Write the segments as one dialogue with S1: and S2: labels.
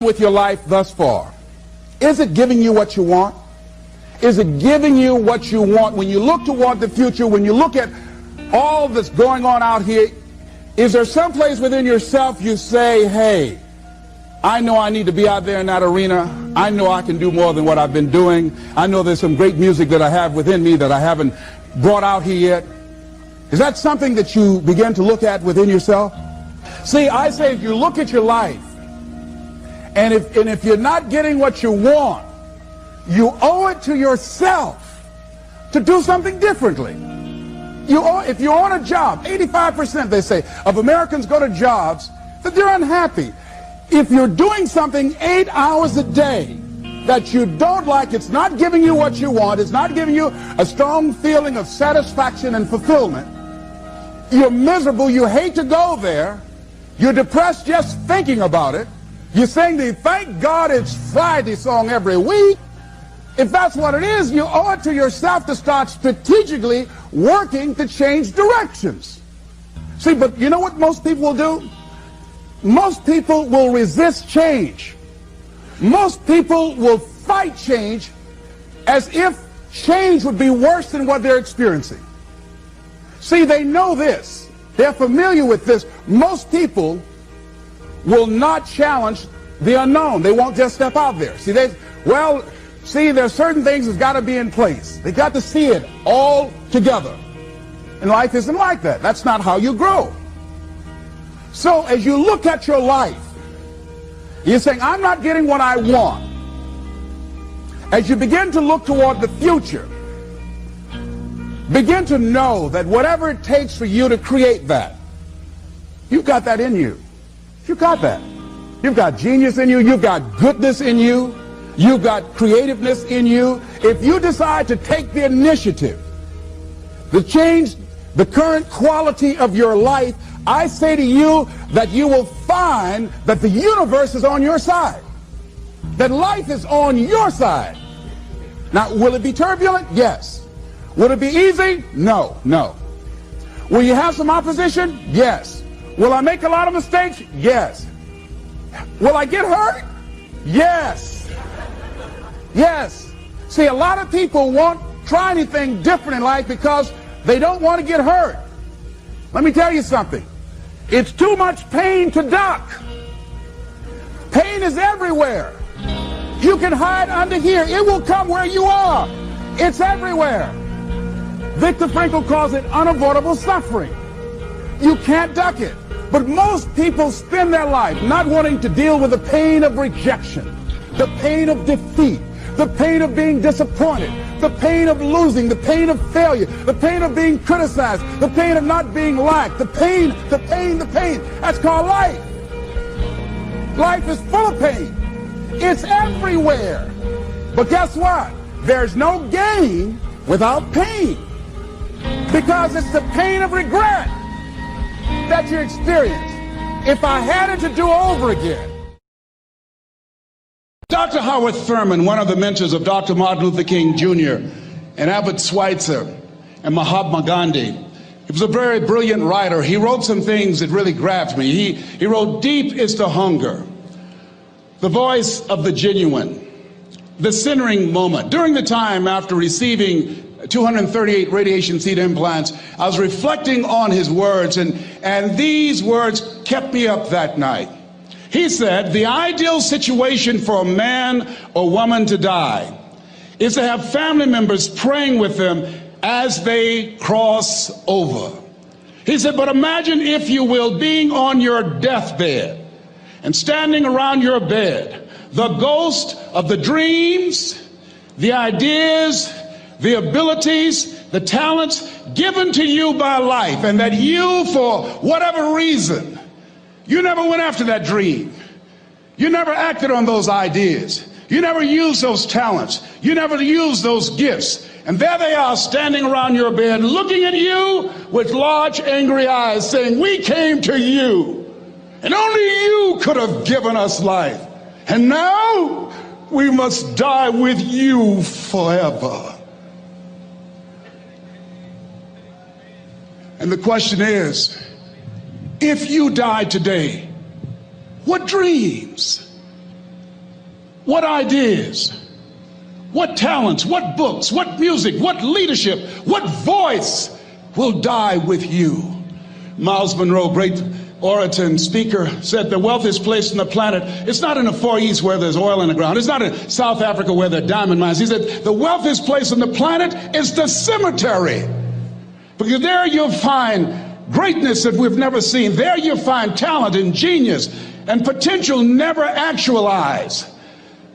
S1: With your life thus far? Is it giving you what you want? Is it giving you what you want? When you look toward the future, when you look at all that's going on out here, is there some place within yourself you say, hey, I know I need to be out there in that arena. I know I can do more than what I've been doing. I know there's some great music that I have within me that I haven't brought out here yet. Is that something that you begin to look at within yourself? See, I say if you look at your life, and if you're not getting what you want, you owe it to yourself to do something differently. If you're on a job, 85% they say of Americans go to jobs that they're unhappy. If you're doing something 8 hours a day that you don't like, it's not giving you what you want, it's not giving you a strong feeling of satisfaction and fulfillment, you're miserable, you hate to go there, you're depressed just thinking about it, you sing the "Thank God It's Friday" song every week. If that's what it is, you owe it to yourself to start strategically working to change directions. See, but you know what most people will do? Most people will resist change. Most people will fight change as if change would be worse than what they're experiencing. See, they know this. They're familiar with this. Most people will not challenge the unknown. They won't just step out there. See, there's certain things that's got to be in place. They got to see it all together. And life isn't like that. That's not how you grow. So as you look at your life, you're saying, I'm not getting what I want. As you begin to look toward the future, begin to know that whatever it takes for you to create that, you've got that in you. You've got that. You've got genius in you. You've got goodness in you. You've got creativeness in you. If you decide to take the initiative to change the current quality of your life, I say to you that you will find that the universe is on your side, that life is on your side. Now, will it be turbulent? Yes. Will it be easy? No, no. Will you have some opposition? Yes. Will I make a lot of mistakes? Yes. Will I get hurt? Yes. Yes. See, a lot of people won't try anything different in life because they don't want to get hurt. Let me tell you something. It's too much pain to duck. Pain is everywhere. You can hide under here. It will come where you are. It's everywhere. Viktor Frankl calls it unavoidable suffering. You can't duck it. But most people spend their life not wanting to deal with the pain of rejection, the pain of defeat, the pain of being disappointed, the pain of losing, the pain of failure, the pain of being criticized, the pain of not being liked, the pain. That's called life. Life is full of pain. It's everywhere. But guess what? There's no gain without pain. Because it's the pain of regret that you experience. If I had it to do over again. Dr. Howard Thurman, one of the mentors of Dr. Martin Luther King Jr. and Albert Schweitzer and Mahatma Gandhi, he was a very brilliant writer. He wrote some things that really grabbed me. He wrote, "Deep is the hunger, the voice of the genuine, the centering moment." During the time after receiving 238 radiation seed implants, I was reflecting on his words, and these words kept me up that night. He said, the ideal situation for a man or woman to die is to have family members praying with them as they cross over. He said, but imagine, if you will, being on your deathbed and standing around your bed, the ghost of the dreams, the ideas, the abilities, the talents given to you by life, and that you, for whatever reason, you never went after that dream. You never acted on those ideas. You never used those talents. You never used those gifts. And there they are standing around your bed looking at you with large angry eyes saying, we came to you and only you could have given us life. And now we must die with you forever. And the question is, if you died today, what dreams what ideas, what talents, what books, what music, what leadership, what voice will die with you? Miles Monroe, great orator and speaker, said the wealthiest place on the planet, it's not in the Far East where there's oil in the ground. It's not in South Africa where there are diamond mines. He said the wealthiest place on the planet is the cemetery. Because there you'll find greatness that we've never seen. There you'll find talent and genius and potential never actualized.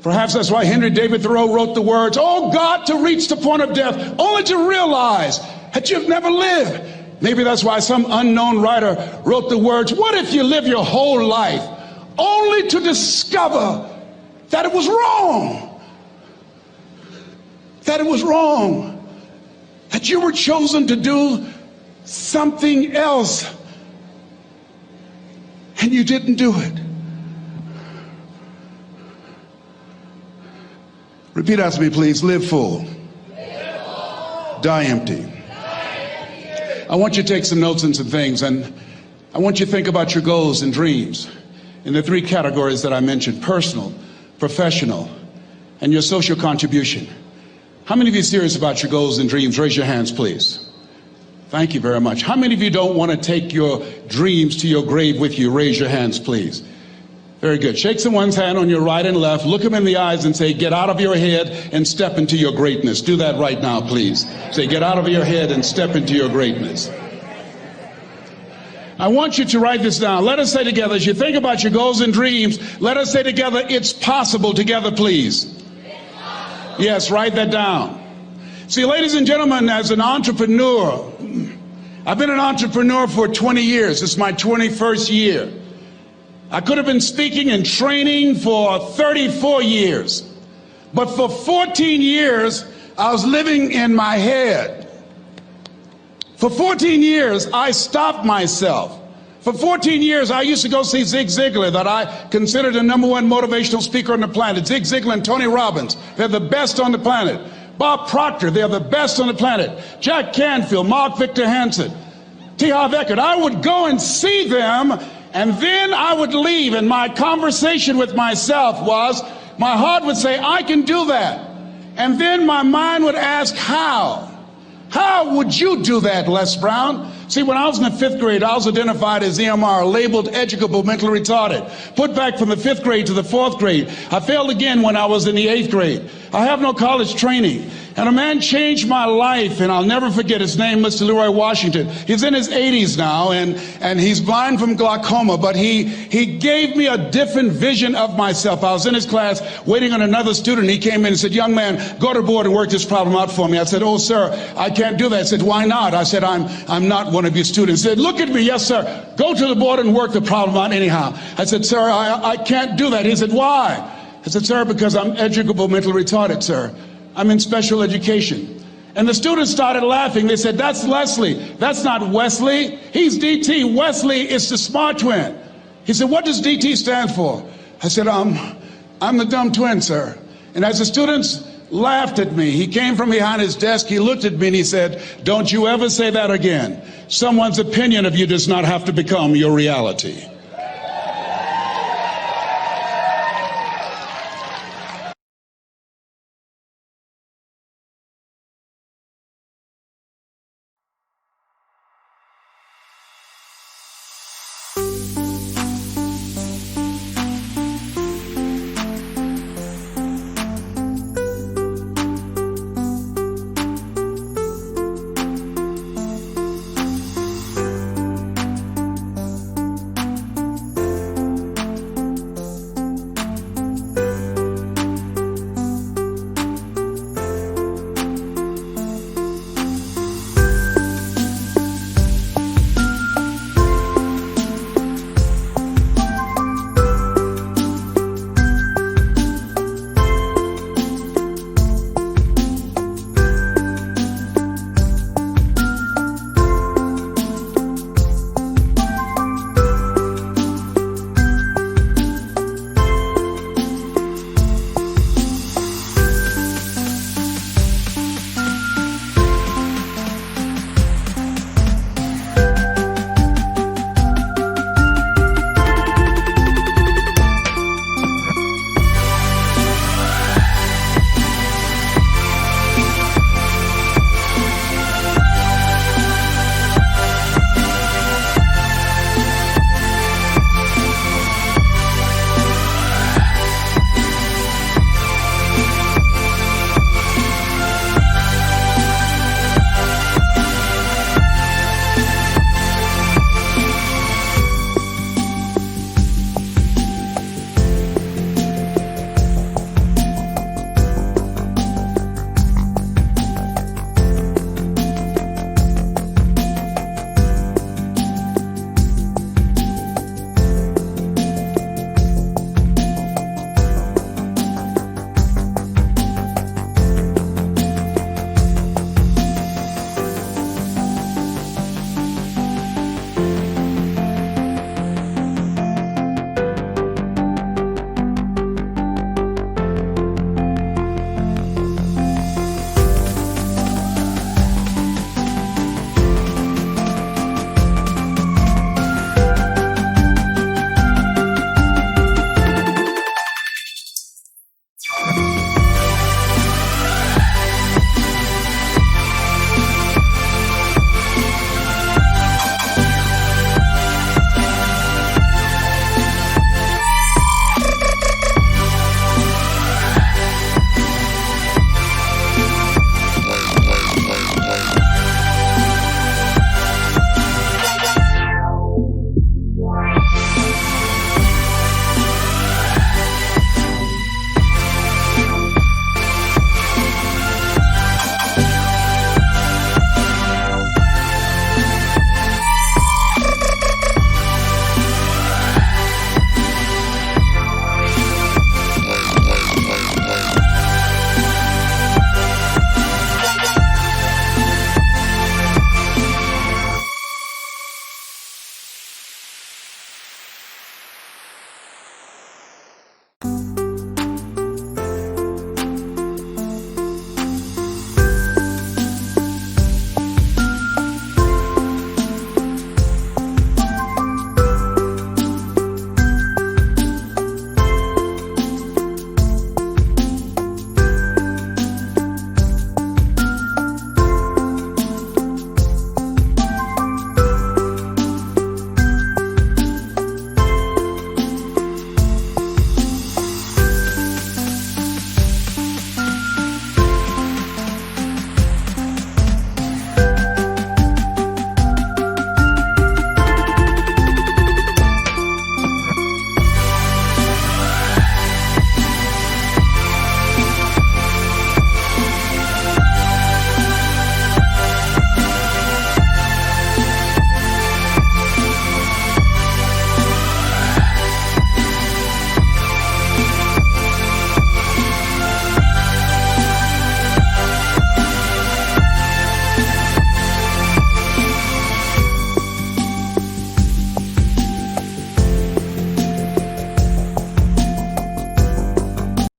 S1: Perhaps that's why Henry David Thoreau wrote the words, "Oh God, to reach the point of death, only to realize that you've never lived." Maybe that's why some unknown writer wrote the words, "What if you live your whole life only to discover that it was wrong? That it was wrong. That you were chosen to do something else and you didn't do it." Repeat after me, please. Live full. Die empty. I want you to take some notes and some things, and I want you to think about your goals and dreams in the three categories that I mentioned: personal, professional, and your social contribution. How many of you are serious about your goals and dreams? Raise your hands, please. Thank you very much. How many of you don't want to take your dreams to your grave with you? Raise your hands, please. Very good. Shake someone's hand on your right and left. Look them in the eyes and say, "Get out of your head and step into your greatness." Do that right now, please. Say, "Get out of your head and step into your greatness." I want you to write this down. Let us say together, as you think about your goals and dreams, let us say together, "It's possible," together, please. Yes, write that down. See, ladies and gentlemen, as an entrepreneur, I've been an entrepreneur for 20 years. This is my 21st year. I could have been speaking and training for 34 years. But for 14 years, I was living in my head. For 14 years, I stopped myself. For 14 years, I used to go see Zig Ziglar, that I considered the #1 motivational speaker on the planet. Zig Ziglar and Tony Robbins, they're the best on the planet. Bob Proctor, they're the best on the planet. Jack Canfield, Mark Victor Hansen, T. Harv Eker. I would go and see them, and then I would leave, and my conversation with myself was, my heart would say, "I can do that." And then my mind would ask, how? How would you do that, Les Brown? See, when I was in the 5th grade, I was identified as EMR, labeled educable mentally retarded, put back from the 5th grade to the 4th grade. I failed again when I was in the 8th grade. I have no college training. And a man changed my life, and I'll never forget his name, Mr. Leroy Washington. He's in his 80s now, and he's blind from glaucoma, but he gave me a different vision of myself. I was in his class waiting on another student. He came in and said, "Young man, go to the board and work this problem out for me." I said, "Oh, sir, I can't do that." I said, "Why not?" I said, I'm not one of your students." He said, "Look at me." "Yes, sir. Go to the board and work the problem out anyhow." I said, "Sir, I can't do that." He said, "Why?" I said, "Sir, because I'm educable mentally retarded, sir. I'm in special education." And the students started laughing. They said, "That's Leslie. That's not Wesley. He's DT. Wesley is the smart twin." He said, "What does DT stand for?" I said, I'm the dumb twin, sir." And as the students laughed at me, he came from behind his desk, he looked at me and he said, "Don't you ever say that again. Someone's opinion of you does not have to become your reality."